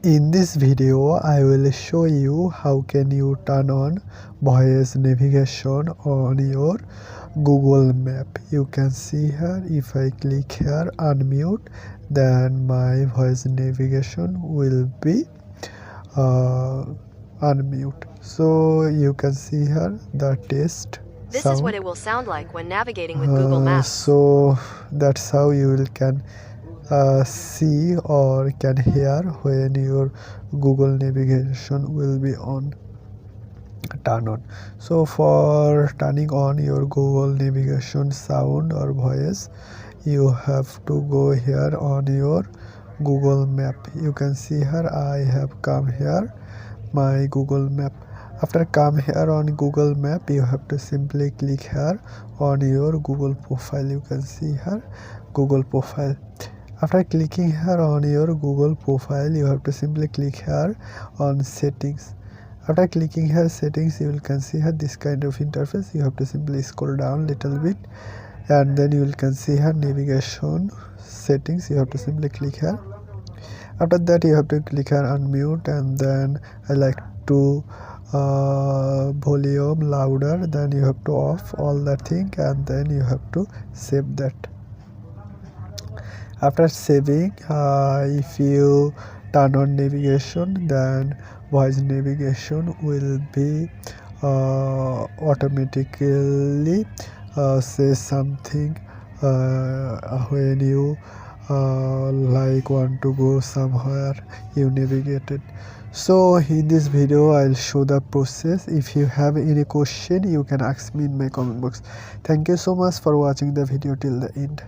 In this video, I will show you how can you turn on voice navigation on your Google Map. You can see here, if I click here unmute, then my voice navigation will be unmute. So you can see here the test This sound. is what it will sound like when navigating with Google Maps. So that's how you can see or can hear when your Google navigation will be turn on. So for turning on your Google navigation sound or voice, you have to go here on your Google Map. You can see here I have come here my Google Map. After come here on Google Map, you have to simply click here on your Google profile. You can see here Google profile. After clicking here on your Google profile, you have to simply click here on settings. After clicking here settings, you can see here this kind of interface. You have to simply scroll down little bit, and then you can see here navigation settings. You have to simply click here. After that, you have to click here unmute, and then I like to volume louder. Then you have to off all that thing, and then you have to save that. After saving, if you turn on navigation, then voice navigation will be automatically say something when you like want to go somewhere you navigated. So in this video I'll show the process. If you have any question, you can ask me in my comment box. Thank you so much for watching the video till the end.